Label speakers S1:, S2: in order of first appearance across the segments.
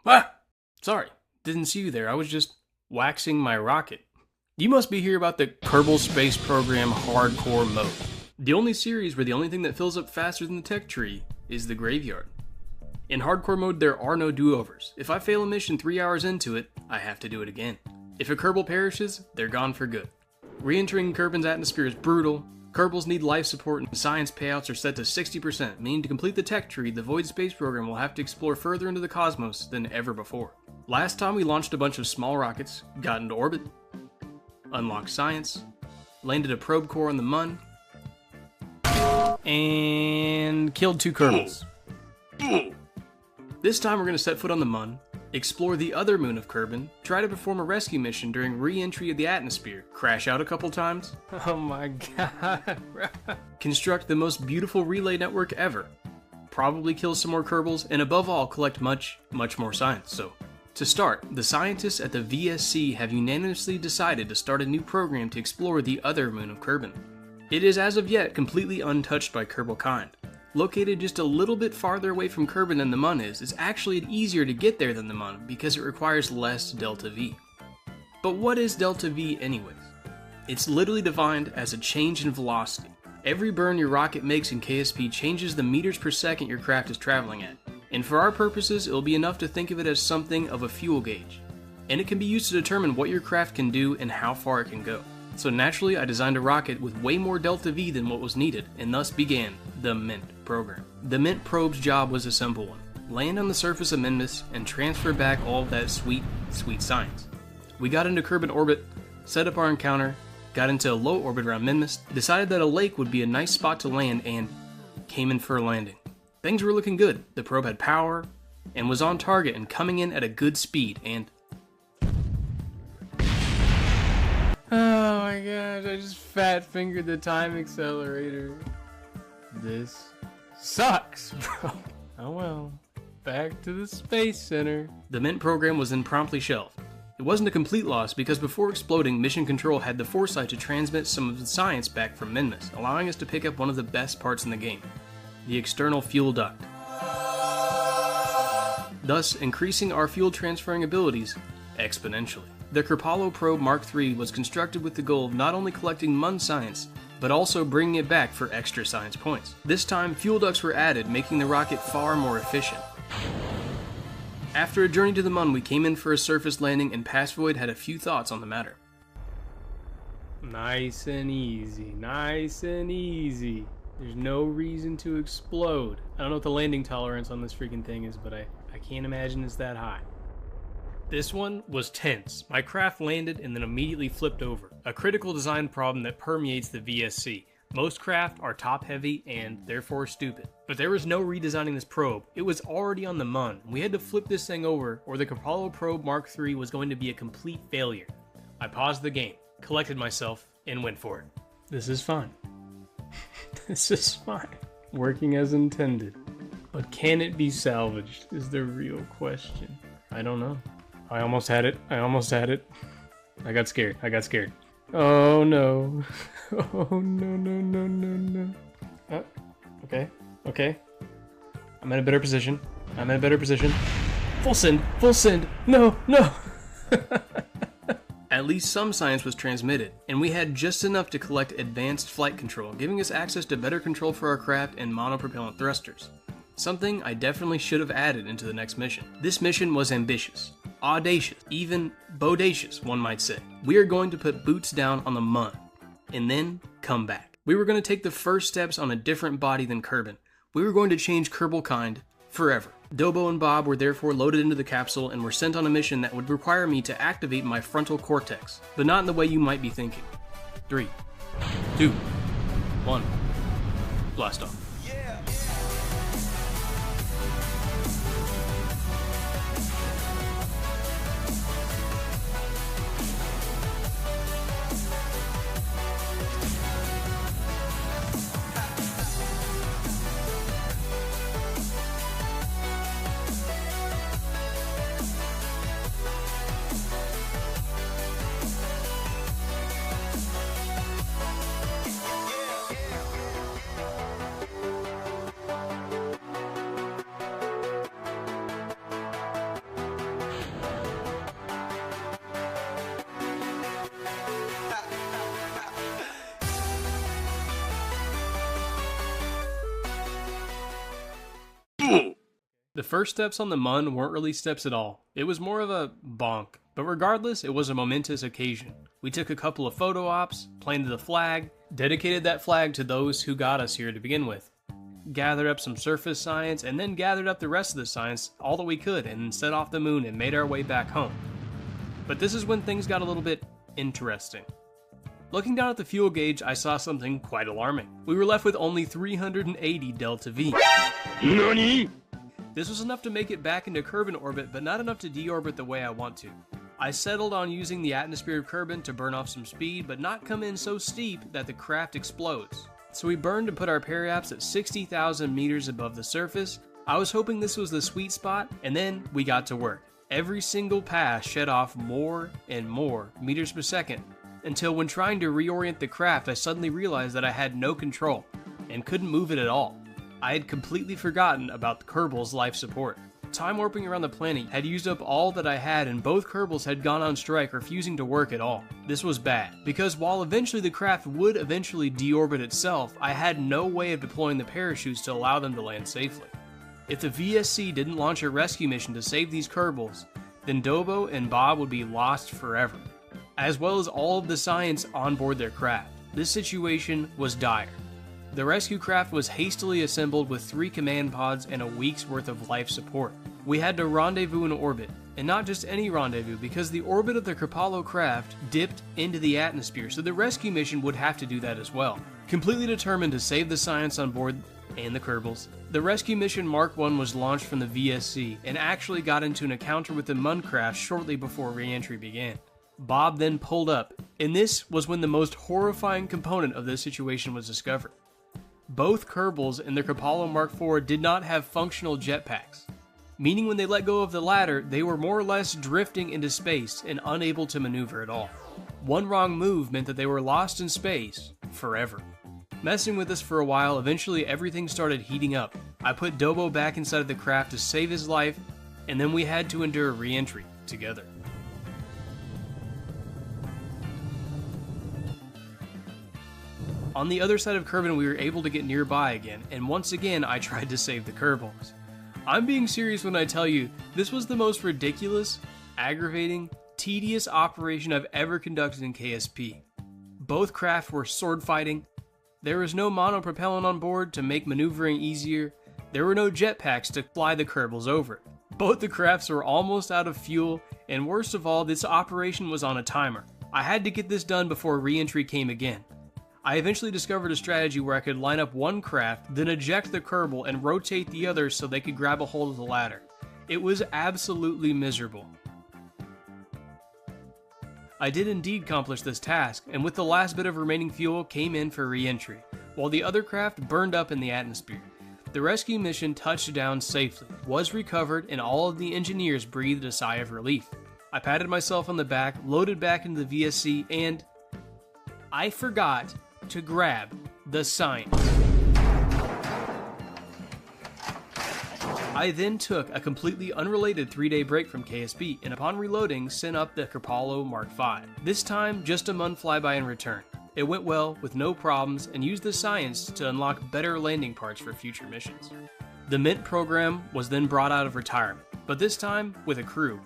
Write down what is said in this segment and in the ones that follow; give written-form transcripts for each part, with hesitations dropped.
S1: Ah! Sorry, didn't see you there. I was just waxing my rocket. You must be here about the Kerbal Space Program Hardcore Mode. The only series where the only thing that fills up faster than the tech tree is the graveyard. In Hardcore Mode, there are no do-overs. If I fail a mission 3 hours into it, I have to do it again. If a Kerbal perishes, they're gone for good. Re-entering Kerbin's atmosphere is brutal. Kerbals need life support and science payouts are set to 60%, meaning to complete the tech tree, the Void Space Program will have to explore further into the cosmos than ever before. Last time we launched a bunch of small rockets, got into orbit, unlocked science, landed a probe core on the Mun, and killed 2 Kerbals. This time we're going to set foot on the Mun, explore the other moon of Kerbin, try to perform a rescue mission during re-entry of the atmosphere, crash out a couple times, oh my god, construct the most beautiful relay network ever, probably kill some more Kerbals, and above all collect much more science. So, to start, the scientists at the VSC have unanimously decided to start a new program to explore the other moon of Kerbin. It is as of yet completely untouched by Kerbal kind. Located just a little bit farther away from Kerbin than the Mun is, it's actually easier to get there than the Mun because it requires less delta V. But what is delta V anyways? It's literally defined as a change in velocity. Every burn your rocket makes in KSP changes the meters per second your craft is traveling at. And for our purposes, it will be enough to think of it as something of a fuel gauge. And it can be used to determine what your craft can do and how far it can go. So naturally, I designed a rocket with way more delta V than what was needed, and thus began the Mint program. The Mint probe's job was a simple one. Land on the surface of Minmus and transfer back all of that sweet science. We got into Kerbin orbit, set up our encounter, got into a low orbit around Minmus, decided that a lake would be a nice spot to land, and came in for a landing. Things were looking good. The probe had power, and was on target and coming in at a good speed, and... oh my gosh, I just fat fingered the time accelerator. This sucks, bro. Oh well. Back to the Space Center. The Mint program was then promptly shelved. It wasn't a complete loss because before exploding, Mission Control had the foresight to transmit some of the science back from Minmus, allowing us to pick up one of the best parts in the game, the external fuel duct, thus increasing our fuel transferring abilities exponentially. The Kepollo Probe Mark III was constructed with the goal of not only collecting Mun science, but also bringing it back for extra science points. This time, fuel ducts were added, making the rocket far more efficient. After a journey to the Mun, we came in for a surface landing, and Passvoid had a few thoughts on the matter. Nice and easy, nice and easy. There's no reason to explode. I don't know what the landing tolerance on this freaking thing is, but I can't imagine it's that high. This one was tense. My craft landed and then immediately flipped over. A critical design problem that permeates the VSC. Most craft are top heavy and therefore stupid. But there was no redesigning this probe. It was already on the Mun. We had to flip this thing over or the Kepollo Probe Mark III was going to be a complete failure. I paused the game, collected myself, and went for it. This is fine. This is fine. Working as intended. But can it be salvaged is the real question. I don't know. I almost had it. I got scared. Oh no. Oh no. Okay. I'm in a better position. Full send. No. At least some science was transmitted, and we had just enough to collect advanced flight control, giving us access to better control for our craft and monopropellant thrusters. Something I definitely should have added into the next mission. This mission was ambitious, audacious, even bodacious, one might say. We are going to put boots down on the Mun, and then come back. We were going to take the first steps on a different body than Kerbin. We were going to change Kerbal kind forever. Dobo and Bob were therefore loaded into the capsule and were sent on a mission that would require me to activate my frontal cortex, but not in the way you might be thinking. 3, 2, 1, blast off. The first steps on the MUN weren't really steps at all. It was more of a bonk. But regardless, it was a momentous occasion. We took a couple of photo ops, planted the flag, dedicated that flag to those who got us here to begin with, gathered up some surface science, and then gathered up the rest of the science all that we could and set off the moon and made our way back home. But this is when things got a little bit interesting. Looking down at the fuel gauge, I saw something quite alarming. We were left with only 380 delta V.
S2: NANI?!
S1: This was enough to make it back into Kerbin orbit, but not enough to deorbit the way I want to. I settled on using the atmosphere of Kerbin to burn off some speed, but not come in so steep that the craft explodes. So we burned and put our periaps at 60,000 meters above the surface. I was hoping this was the sweet spot, and then we got to work. Every single pass shed off more and more meters per second, until when trying to reorient the craft, I suddenly realized that I had no control, and couldn't move it at all. I had completely forgotten about Kerbal's life support. Time warping around the planet had used up all that I had, and both Kerbals had gone on strike, refusing to work at all. This was bad, because while eventually the craft would eventually deorbit itself, I had no way of deploying the parachutes to allow them to land safely. If the VSC didn't launch a rescue mission to save these Kerbals, then Dobo and Bob would be lost forever, as well as all of the science on board their craft. This situation was dire. The rescue craft was hastily assembled with 3 command pods and a week's worth of life support. We had to rendezvous in orbit, and not just any rendezvous, because the orbit of the Kepollo craft dipped into the atmosphere, so the rescue mission would have to do that as well. Completely determined to save the science on board and the Kerbals, the rescue mission Mark 1 was launched from the VSC and actually got into an encounter with the MUN craft shortly before re-entry began. Bob then pulled up, and this was when the most horrifying component of this situation was discovered. Both Kerbals and their Kepollo Mark IV did not have functional jetpacks, meaning when they let go of the ladder, they were more or less drifting into space and unable to maneuver at all. One wrong move meant that they were lost in space forever. Messing with us for a while, eventually everything started heating up. I put Dobo back inside of the craft to save his life, and then we had to endure re-entry together. On the other side of Kerbin, we were able to get nearby again, and once again I tried to save the Kerbals. I'm being serious when I tell you, this was the most ridiculous, aggravating, tedious operation I've ever conducted in KSP. Both craft were sword fighting, there was no monopropellant on board to make maneuvering easier, there were no jetpacks to fly the Kerbals over. Both the crafts were almost out of fuel, and worst of all, this operation was on a timer. I had to get this done before re-entry came again. I eventually discovered a strategy where I could line up one craft, then eject the Kerbal and rotate the other so they could grab a hold of the ladder. It was absolutely miserable. I did indeed accomplish this task, and with the last bit of remaining fuel came in for re-entry, while the other craft burned up in the atmosphere. The rescue mission touched down safely, was recovered, and all of the engineers breathed a sigh of relief. I patted myself on the back, loaded back into the VSC, and I forgot to grab the science. I then took a completely unrelated 3-day break from KSP, and upon reloading, sent up the Kepollo Mark V. This time, just a MUN flyby and return. It went well, with no problems, and used the science to unlock better landing parts for future missions. The Mint program was then brought out of retirement, but this time with a crew.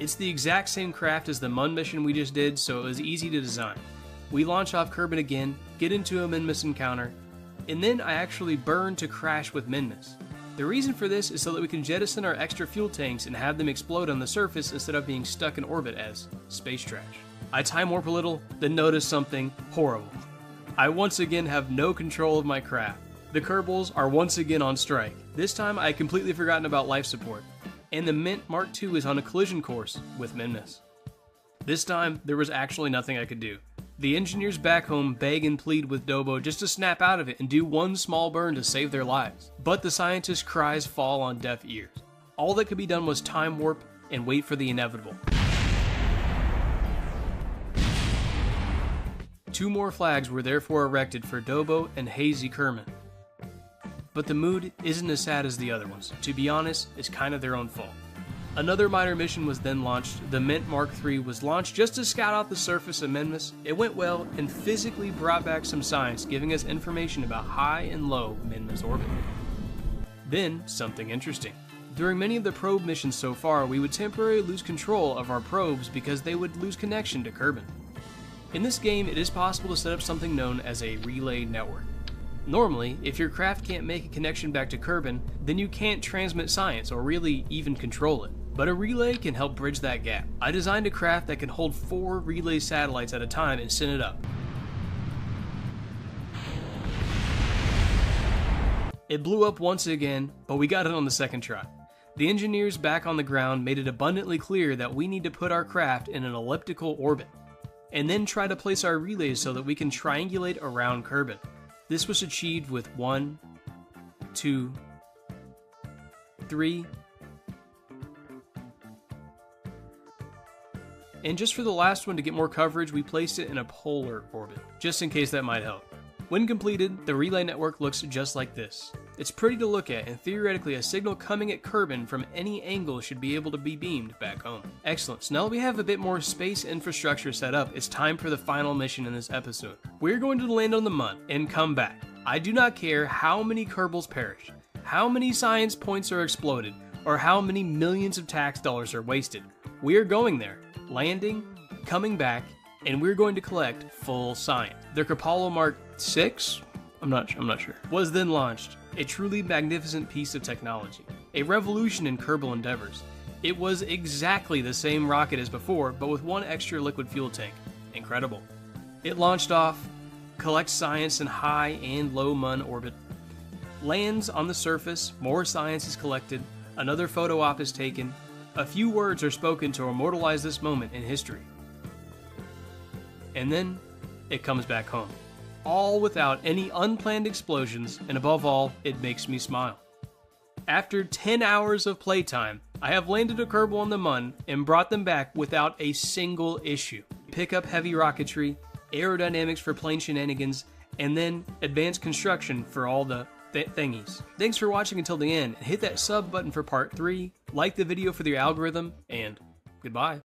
S1: It's the exact same craft as the MUN mission we just did, so it was easy to design. We launch off Kerbin again, get into a Minmus encounter, and then I actually burn to crash with Minmus. The reason for this is so that we can jettison our extra fuel tanks and have them explode on the surface instead of being stuck in orbit as space trash. I time warp a little, then notice something horrible. I once again have no control of my craft. The Kerbals are once again on strike. This time I had completely forgotten about life support, and the Mint Mark II is on a collision course with Minmus. This time there was actually nothing I could do. The engineers back home beg and plead with Dobo just to snap out of it and do one small burn to save their lives. But the scientists' cries fall on deaf ears. All that could be done was time warp and wait for the inevitable. 2 more flags were therefore erected for Dobo and Hazy Kerman. But the mood isn't as sad as the other ones. To be honest, it's kind of their own fault. Another minor mission was then launched. The Mint Mark III was launched just to scout out the surface of Minmus. It went well and physically brought back some science, giving us information about high and low Minmus orbit. Then, something interesting. During many of the probe missions so far, we would temporarily lose control of our probes because they would lose connection to Kerbin. In this game, it is possible to set up something known as a relay network. Normally, if your craft can't make a connection back to Kerbin, then you can't transmit science or really even control it. But a relay can help bridge that gap. I designed a craft that can hold 4 relay satellites at a time and send it up. It blew up once again, but we got it on the second try. The engineers back on the ground made it abundantly clear that we need to put our craft in an elliptical orbit, and then try to place our relays so that we can triangulate around Kerbin. This was achieved with 1, 2, 3, and just for the last one to get more coverage, we placed it in a polar orbit, just in case that might help. When completed, the relay network looks just like this. It's pretty to look at, and theoretically a signal coming at Kerbin from any angle should be able to be beamed back home. Excellent, so now that we have a bit more space infrastructure set up, it's time for the final mission in this episode. We're going to land on the Mun and come back. I do not care how many Kerbals perish, how many science points are exploded, or how many millions of tax dollars are wasted. We are going there, landing, coming back, and we're going to collect full science. Their Kepollo Mark 6? I'm not sure. Was then launched. A truly magnificent piece of technology. A revolution in Kerbal endeavors. It was exactly the same rocket as before, but with 1 extra liquid fuel tank. Incredible. It launched off, collects science in high and low Mun orbit, lands on the surface, more science is collected, another photo op is taken, a few words are spoken to immortalize this moment in history. And then, it comes back home. All without any unplanned explosions, and above all, it makes me smile. After 10 hours of playtime, I have landed a Kerbal on the Mun and brought them back without a single issue. Pick up heavy rocketry, aerodynamics for plane shenanigans, and then advanced construction for all the thingies. Thanks for watching until the end, and hit that sub button for part 3, like the video for the algorithm, and goodbye.